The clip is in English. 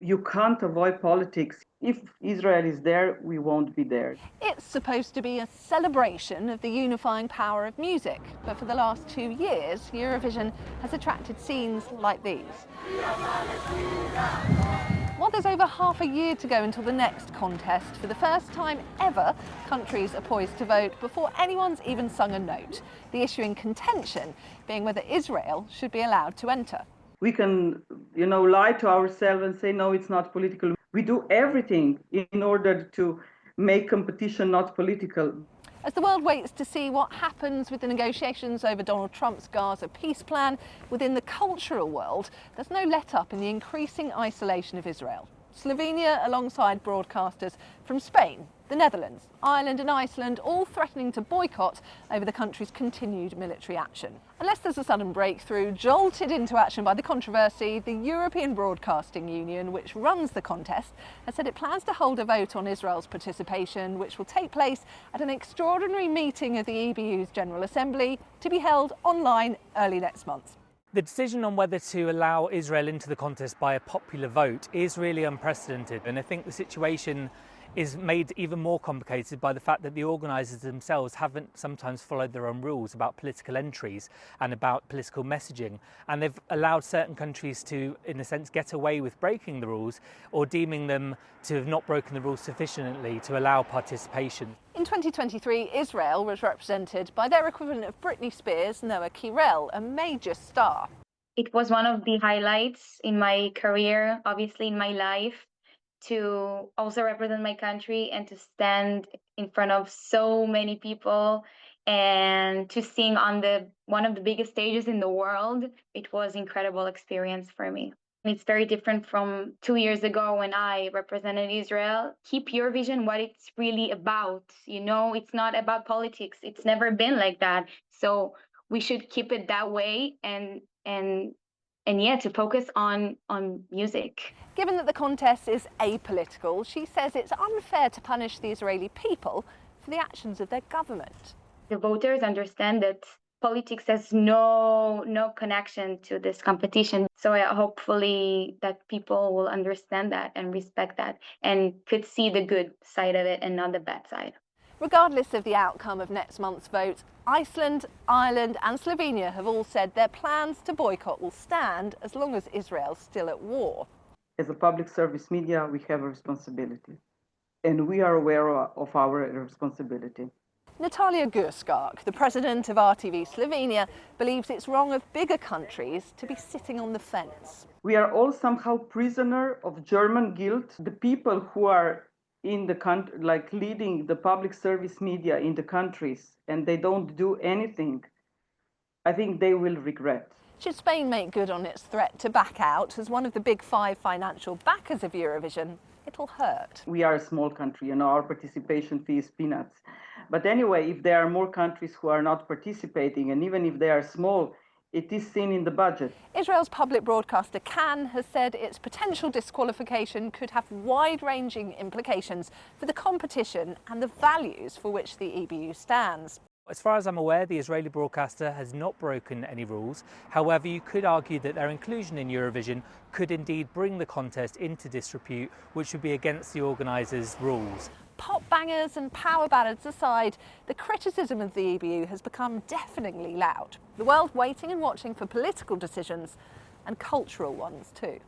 You can't avoid politics. If Israel is there, we won't be there. It's supposed to be a celebration of the unifying power of music, but for the last 2 years, Eurovision has attracted scenes like these. While there's over half a year to go until the next contest, for the first time ever, countries are poised to vote before anyone's even sung a note. The issue in contention being whether Israel should be allowed to enter. We can, lie to ourselves and say, no, it's not political. We do everything in order to make competition not political. As the world waits to see what happens with the negotiations over Donald Trump's Gaza peace plan, within the cultural world, there's no let-up in the increasing isolation of Israel. Slovenia, alongside broadcasters from Spain, the Netherlands, Ireland and Iceland, all threatening to boycott over the country's continued military action. Unless there's a sudden breakthrough, jolted into action by the controversy, the European Broadcasting Union, which runs the contest, has said it plans to hold a vote on Israel's participation, which will take place at an extraordinary meeting of the EBU's General Assembly, to be held online early next month. The decision on whether to allow Israel into the contest by a popular vote is really unprecedented, and I think the situation is made even more complicated by the fact that the organisers themselves haven't sometimes followed their own rules about political entries and about political messaging, and they've allowed certain countries to, in a sense, get away with breaking the rules or deeming them to have not broken the rules sufficiently to allow participation. In 2023, Israel was represented by their equivalent of Britney Spears, Noah Kirel, a major star. It was one of the highlights in my career, obviously in my life, to also represent my country and to stand in front of so many people and to sing on one of the biggest stages in the world. It was an incredible experience for me. It's very different from 2 years ago when I represented Israel. Keep Eurovision what it's really about. It's not about politics. It's never been like that. So we should keep it that way and to focus on music. Given that the contest is apolitical, she says it's unfair to punish the Israeli people for the actions of their government. The voters understand that politics has no connection to this competition. So hopefully that people will understand that and respect that and could see the good side of it and not the bad side. Regardless of the outcome of next month's vote, Iceland, Ireland and Slovenia have all said their plans to boycott will stand as long as Israel's still at war. As a public service media, we have a responsibility, and we are aware of our responsibility. Natalia Gurskark, the president of RTV Slovenia, believes it's wrong of bigger countries to be sitting on the fence. We are all somehow prisoner of German guilt. The people who are in the country, leading the public service media in the countries, and they don't do anything, I think they will regret. Should Spain make good on its threat to back out as one of the big 5 financial backers of Eurovision, it'll hurt. We are a small country, our participation fee is peanuts. But anyway, if there are more countries who are not participating, and even if they are small, it is seen in the budget. Israel's public broadcaster Kan has said its potential disqualification could have wide-ranging implications for the competition and the values for which the EBU stands. As far as I'm aware, the Israeli broadcaster has not broken any rules. However, you could argue that their inclusion in Eurovision could indeed bring the contest into disrepute, which would be against the organisers' rules. Pop bangers and power ballads aside, the criticism of the EBU has become deafeningly loud. The world waiting and watching for political decisions and cultural ones too.